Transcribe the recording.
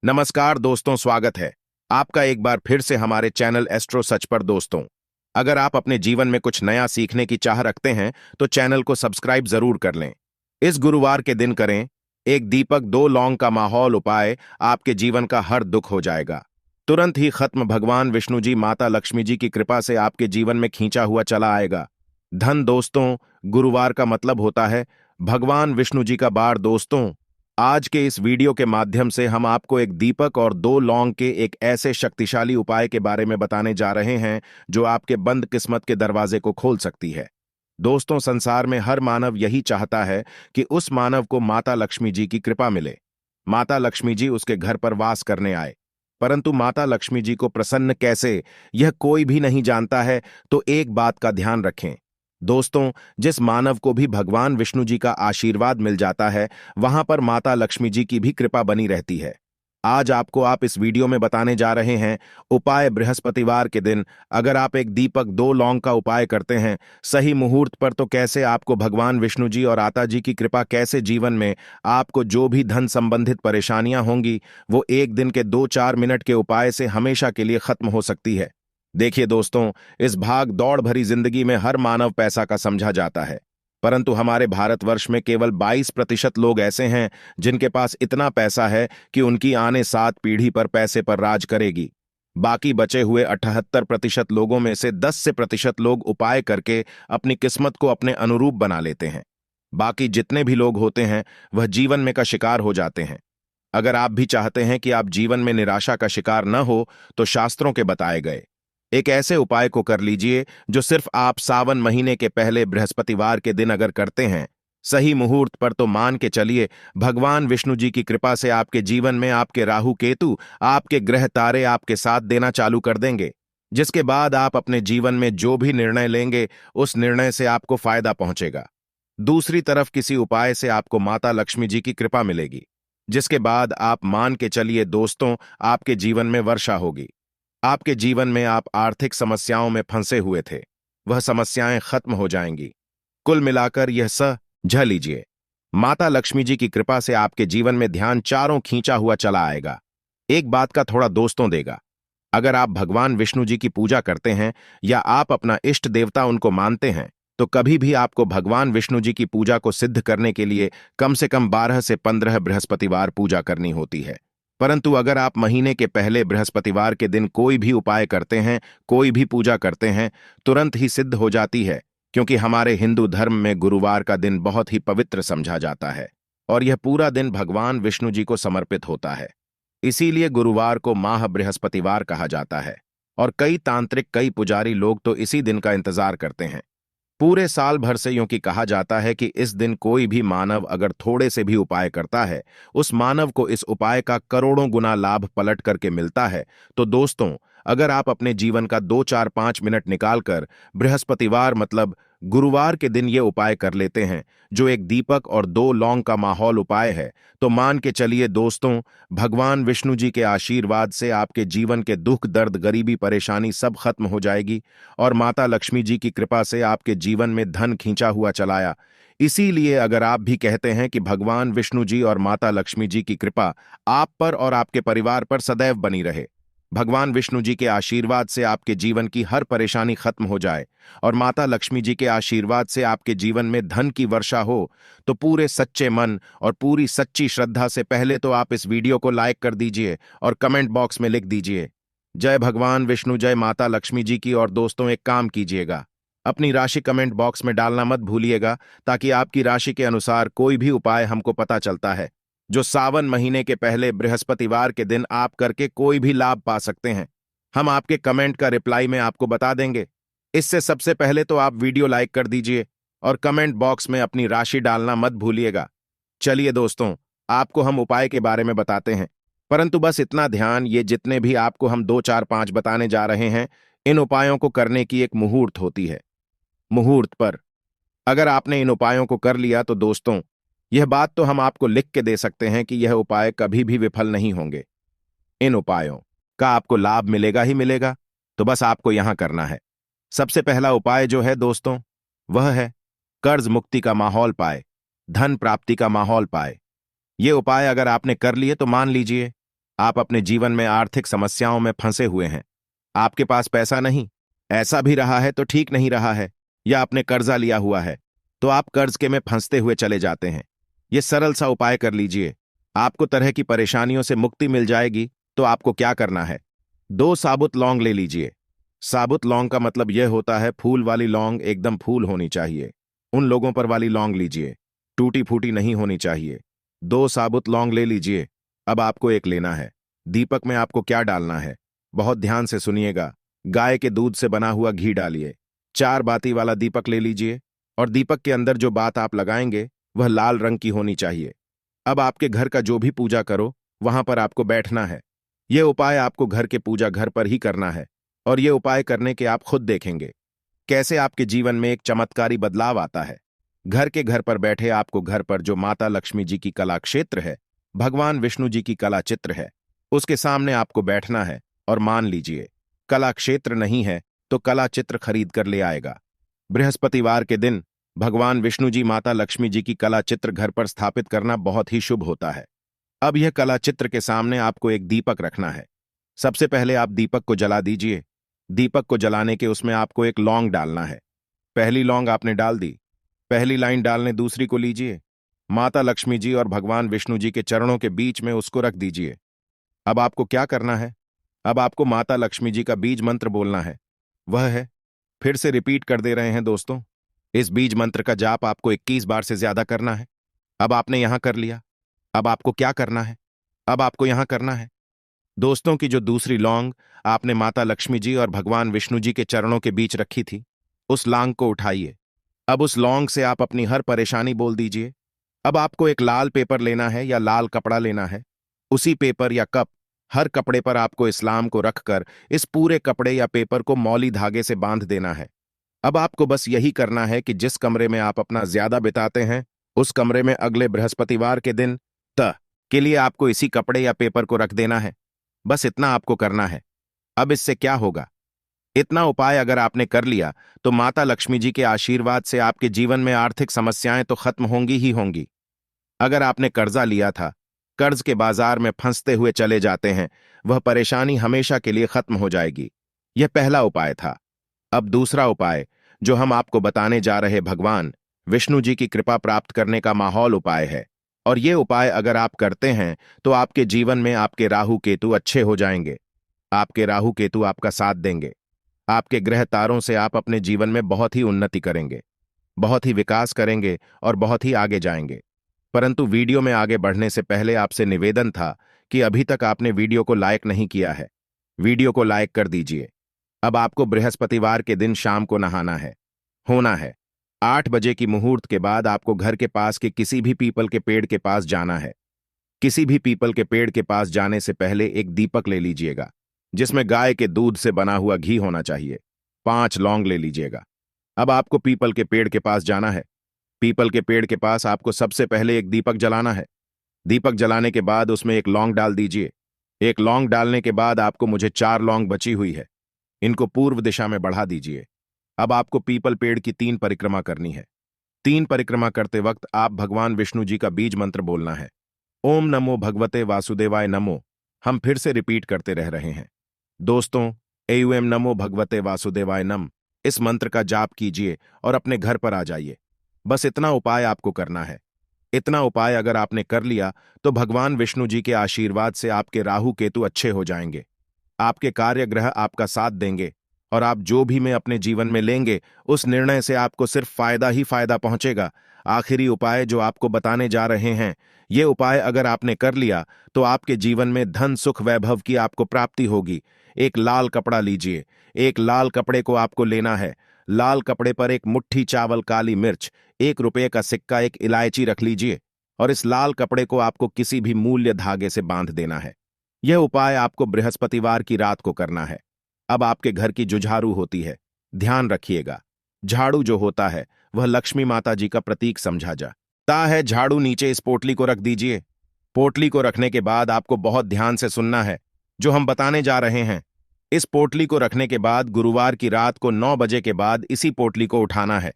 नमस्कार दोस्तों, स्वागत है आपका एक बार फिर से हमारे चैनल एस्ट्रो सच पर। दोस्तों, अगर आप अपने जीवन में कुछ नया सीखने की चाह रखते हैं तो चैनल को सब्सक्राइब जरूर कर लें। इस गुरुवार के दिन करें एक दीपक दो लौंग का माहौल उपाय, आपके जीवन का हर दुख हो जाएगा तुरंत ही खत्म। भगवान विष्णु जी, माता लक्ष्मी जी की कृपा से आपके जीवन में खींचा हुआ चला आएगा धन। दोस्तों, गुरुवार का मतलब होता है भगवान विष्णु जी का बार। दोस्तों, आज के इस वीडियो के माध्यम से हम आपको एक दीपक और दो लौंग के एक ऐसे शक्तिशाली उपाय के बारे में बताने जा रहे हैं जो आपके बंद किस्मत के दरवाजे को खोल सकती है। दोस्तों, संसार में हर मानव यही चाहता है कि उस मानव को माता लक्ष्मी जी की कृपा मिले, माता लक्ष्मी जी उसके घर पर वास करने आए। परंतु माता लक्ष्मी जी को प्रसन्न कैसे, यह कोई भी नहीं जानता है। तो एक बात का ध्यान रखें दोस्तों, जिस मानव को भी भगवान विष्णु जी का आशीर्वाद मिल जाता है, वहां पर माता लक्ष्मी जी की भी कृपा बनी रहती है। आज आप इस वीडियो में बताने जा रहे हैं उपाय। बृहस्पतिवार के दिन अगर आप एक दीपक दो लौंग का उपाय करते हैं सही मुहूर्त पर, तो कैसे आपको भगवान विष्णु जी और आता जी की कृपा, कैसे जीवन में आपको जो भी धन संबंधित परेशानियां होंगी वो एक दिन के 2-4 मिनट के उपाय से हमेशा के लिए खत्म हो सकती है। देखिए दोस्तों, इस भाग दौड़ भरी जिंदगी में हर मानव पैसा का समझा जाता है, परंतु हमारे भारतवर्ष में केवल 22% लोग ऐसे हैं जिनके पास इतना पैसा है कि उनकी आने 7 पीढ़ी पर पैसे पर राज करेगी। बाकी बचे हुए 78% लोगों में से 10% लोग उपाय करके अपनी किस्मत को अपने अनुरूप बना लेते हैं। बाकी जितने भी लोग होते हैं वह जीवन में का शिकार हो जाते हैं। अगर आप भी चाहते हैं कि आप जीवन में निराशा का शिकार न हो, तो शास्त्रों के बताए गए एक ऐसे उपाय को कर लीजिए जो सिर्फ आप सावन महीने के पहले बृहस्पतिवार के दिन अगर करते हैं सही मुहूर्त पर, तो मान के चलिए भगवान विष्णु जी की कृपा से आपके जीवन में आपके राहु केतु, आपके ग्रह तारे आपके साथ देना चालू कर देंगे, जिसके बाद आप अपने जीवन में जो भी निर्णय लेंगे उस निर्णय से आपको फायदा पहुंचेगा। दूसरी तरफ किसी उपाय से आपको माता लक्ष्मी जी की कृपा मिलेगी, जिसके बाद आप मान के चलिए दोस्तों आपके जीवन में वर्षा होगी। आपके जीवन में आप आर्थिक समस्याओं में फंसे हुए थे, वह समस्याएं खत्म हो जाएंगी। कुल मिलाकर यह झ लीजिए, माता लक्ष्मी जी की कृपा से आपके जीवन में ध्यान चारों खींचा हुआ चला आएगा। एक बात का थोड़ा दोस्तों देगा, अगर आप भगवान विष्णु जी की पूजा करते हैं या आप अपना इष्ट देवता उनको मानते हैं, तो कभी भी आपको भगवान विष्णु जी की पूजा को सिद्ध करने के लिए कम से कम 12 से 15 बृहस्पतिवार पूजा करनी होती है। परंतु अगर आप महीने के पहले बृहस्पतिवार के दिन कोई भी उपाय करते हैं, कोई भी पूजा करते हैं, तुरंत ही सिद्ध हो जाती है, क्योंकि हमारे हिंदू धर्म में गुरुवार का दिन बहुत ही पवित्र समझा जाता है और यह पूरा दिन भगवान विष्णु जी को समर्पित होता है। इसीलिए गुरुवार को माह बृहस्पतिवार कहा जाता है और कई तांत्रिक, कई पुजारी लोग तो इसी दिन का इंतजार करते हैं पूरे साल भर से। यूं कि कहा जाता है कि इस दिन कोई भी मानव अगर थोड़े से भी उपाय करता है, उस मानव को इस उपाय का करोड़ों गुना लाभ पलट करके मिलता है। तो दोस्तों, अगर आप अपने जीवन का 2-4-5 मिनट निकालकर बृहस्पतिवार मतलब गुरुवार के दिन ये उपाय कर लेते हैं, जो एक दीपक और दो लौंग का माहौल उपाय है, तो मान के चलिए दोस्तों भगवान विष्णु जी के आशीर्वाद से आपके जीवन के दुख, दर्द, गरीबी, परेशानी सब खत्म हो जाएगी और माता लक्ष्मी जी की कृपा से आपके जीवन में धन खींचा हुआ चलाया। इसीलिए अगर आप भी कहते हैं कि भगवान विष्णु जी और माता लक्ष्मी जी की कृपा आप पर और आपके परिवार पर सदैव बनी रहे, भगवान विष्णु जी के आशीर्वाद से आपके जीवन की हर परेशानी खत्म हो जाए और माता लक्ष्मी जी के आशीर्वाद से आपके जीवन में धन की वर्षा हो, तो पूरे सच्चे मन और पूरी सच्ची श्रद्धा से पहले तो आप इस वीडियो को लाइक कर दीजिए और कमेंट बॉक्स में लिख दीजिए जय भगवान विष्णु, जय माता लक्ष्मी जी की। और दोस्तों, एक काम कीजिएगा, अपनी राशि कमेंट बॉक्स में डालना मत भूलिएगा, ताकि आपकी राशि के अनुसार कोई भी उपाय हमको पता चलता है जो सावन महीने के पहले बृहस्पतिवार के दिन आप करके कोई भी लाभ पा सकते हैं। हम आपके कमेंट का रिप्लाई में आपको बता देंगे। इससे सबसे पहले तो आप वीडियो लाइक कर दीजिए और कमेंट बॉक्स में अपनी राशि डालना मत भूलिएगा। चलिए दोस्तों, आपको हम उपाय के बारे में बताते हैं, परंतु बस इतना ध्यान, ये जितने भी आपको हम 2-4-5 बताने जा रहे हैं, इन उपायों को करने की एक मुहूर्त होती है। मुहूर्त पर अगर आपने इन उपायों को कर लिया तो दोस्तों, यह बात तो हम आपको लिख के दे सकते हैं कि यह उपाय कभी भी विफल नहीं होंगे। इन उपायों का आपको लाभ मिलेगा ही मिलेगा। तो बस आपको यहां करना है, सबसे पहला उपाय जो है दोस्तों, वह है कर्ज मुक्ति का माहौल पाए, धन प्राप्ति का माहौल पाए। ये उपाय अगर आपने कर लिए तो मान लीजिए आप अपने जीवन में आर्थिक समस्याओं में फंसे हुए हैं। आपके पास पैसा नहीं, ऐसा भी रहा है तो ठीक नहीं रहा है, या आपने कर्जा लिया हुआ है तो आप कर्ज के में फंसते हुए चले जाते हैं। ये सरल सा उपाय कर लीजिए, आपको तरह की परेशानियों से मुक्ति मिल जाएगी। तो आपको क्या करना है, 2 साबुत लौंग ले लीजिए। साबुत लौंग का मतलब यह होता है फूल वाली लौंग, एकदम फूल होनी चाहिए। उन लोगों पर वाली लौंग लीजिए, टूटी फूटी नहीं होनी चाहिए। 2 साबुत लौंग ले लीजिए। अब आपको एक लेना है। दीपक में आपको क्या डालना है, बहुत ध्यान से सुनिएगा। गाय के दूध से बना हुआ घी डालिए। 4 बाती वाला दीपक ले लीजिए, और दीपक के अंदर जो बात आप लगाएंगे वह लाल रंग की होनी चाहिए। अब आपके घर का जो भी पूजा करो वहां पर आपको बैठना है। यह उपाय आपको घर के पूजा घर पर ही करना है, और यह उपाय करने के आप खुद देखेंगे कैसे आपके जीवन में एक चमत्कारी बदलाव आता है। घर के घर पर बैठे आपको घर पर जो माता लक्ष्मी जी की कला क्षेत्र है, भगवान विष्णु जी की कला चित्र है, उसके सामने आपको बैठना है। और मान लीजिए कला क्षेत्र नहीं है तो कला चित्र खरीद कर ले आएगा। बृहस्पतिवार के दिन भगवान विष्णु जी माता लक्ष्मी जी की कला चित्र घर पर स्थापित करना बहुत ही शुभ होता है। अब यह कला चित्र के सामने आपको एक दीपक रखना है। सबसे पहले आप दीपक को जला दीजिए। दीपक को जलाने के उसमें आपको एक लौंग डालना है। पहली लौंग आपने डाल दी, पहली लाइन डालने दूसरी को लीजिए। माता लक्ष्मी जी और भगवान विष्णु जी के चरणों के बीच में उसको रख दीजिए। अब आपको क्या करना है, अब आपको माता लक्ष्मी जी का बीज मंत्र बोलना है। वह है, फिर से रिपीट कर दे रहे हैं दोस्तों, इस बीज मंत्र का जाप आपको 21 बार से ज्यादा करना है। अब आपने यहां कर लिया, अब आपको क्या करना है, अब आपको यहां करना है। दोस्तों की जो दूसरी लौंग आपने माता लक्ष्मी जी और भगवान विष्णु जी के चरणों के बीच रखी थी, उस लौंग को उठाइए। अब उस लौंग से आप अपनी हर परेशानी बोल दीजिए। अब आपको एक लाल पेपर लेना है या लाल कपड़ा लेना है। उसी पेपर या कप, हर कपड़े पर आपको इस्लाम को रखकर इस पूरे कपड़े या पेपर को मौली धागे से बांध देना है। अब आपको बस यही करना है कि जिस कमरे में आप अपना ज्यादा बिताते हैं, उस कमरे में अगले बृहस्पतिवार के दिन के लिए आपको इसी कपड़े या पेपर को रख देना है। बस इतना आपको करना है। अब इससे क्या होगा, इतना उपाय अगर आपने कर लिया तो माता लक्ष्मी जी के आशीर्वाद से आपके जीवन में आर्थिक समस्याएं तो खत्म होंगी ही होंगी। अगर आपने कर्जा लिया था, कर्ज के बाजार में फंसते हुए चले जाते हैं, वह परेशानी हमेशा के लिए खत्म हो जाएगी। यह पहला उपाय था। अब दूसरा उपाय जो हम आपको बताने जा रहे, भगवान विष्णु जी की कृपा प्राप्त करने का माहौल उपाय है। और ये उपाय अगर आप करते हैं तो आपके जीवन में आपके राहु केतु अच्छे हो जाएंगे। आपके राहु केतु आपका साथ देंगे। आपके ग्रह तारों से आप अपने जीवन में बहुत ही उन्नति करेंगे, बहुत ही विकास करेंगे और बहुत ही आगे जाएंगे। परंतु वीडियो में आगे बढ़ने से पहले आपसे निवेदन था कि अभी तक आपने वीडियो को लाइक नहीं किया है, वीडियो को लाइक कर दीजिए। अब आपको बृहस्पतिवार के दिन शाम को नहाना है, होना है 8 बजे की मुहूर्त के बाद आपको घर के पास के किसी भी पीपल के पेड़ के पास जाना है। किसी भी पीपल के पेड़ के पास जाने से पहले एक दीपक ले लीजिएगा जिसमें गाय के दूध से बना हुआ घी होना चाहिए। 5 लौंग ले लीजिएगा। अब आपको पीपल के पेड़ के पास जाना है। पीपल के पेड़ के पास आपको सबसे पहले एक दीपक जलाना है। दीपक जलाने के बाद उसमें एक लौंग डाल दीजिए। एक लौंग डालने के बाद आपको मुझे 4 लौंग बची हुई है, इनको पूर्व दिशा में बढ़ा दीजिए। अब आपको पीपल पेड़ की 3 परिक्रमा करनी है। 3 परिक्रमा करते वक्त आप भगवान विष्णु जी का बीज मंत्र बोलना है। ओम नमो भगवते वासुदेवाय नमो। हम फिर से रिपीट करते रह रहे हैं दोस्तों, एम नमो भगवते वासुदेवाय नम। इस मंत्र का जाप कीजिए और अपने घर पर आ जाइए। बस इतना उपाय आपको करना है। इतना उपाय अगर आपने कर लिया तो भगवान विष्णु जी के आशीर्वाद से आपके राहु केतु अच्छे हो जाएंगे। आपके कार्य ग्रह आपका साथ देंगे और आप जो भी में अपने जीवन में लेंगे उस निर्णय से आपको सिर्फ फायदा ही फायदा पहुंचेगा। आखिरी उपाय जो आपको बताने जा रहे हैं, ये उपाय अगर आपने कर लिया तो आपके जीवन में धन सुख वैभव की आपको प्राप्ति होगी। एक लाल कपड़ा लीजिए। एक लाल कपड़े को आपको लेना है। लाल कपड़े पर एक मुट्ठी चावल, काली मिर्च, 1 रुपये का सिक्का, एक इलायची रख लीजिए और इस लाल कपड़े को आपको किसी भी मूल्य धागे से बांध देना है। यह उपाय आपको बृहस्पतिवार की रात को करना है। अब आपके घर की जो झाड़ू होती है, ध्यान रखिएगा, झाड़ू जो होता है वह लक्ष्मी माता जी का प्रतीक समझा जाता है। झाड़ू नीचे इस पोटली को रख दीजिए। पोटली को रखने के बाद आपको बहुत ध्यान से सुनना है जो हम बताने जा रहे हैं। इस पोटली को रखने के बाद गुरुवार की रात को 9 बजे के बाद इसी पोटली को उठाना है।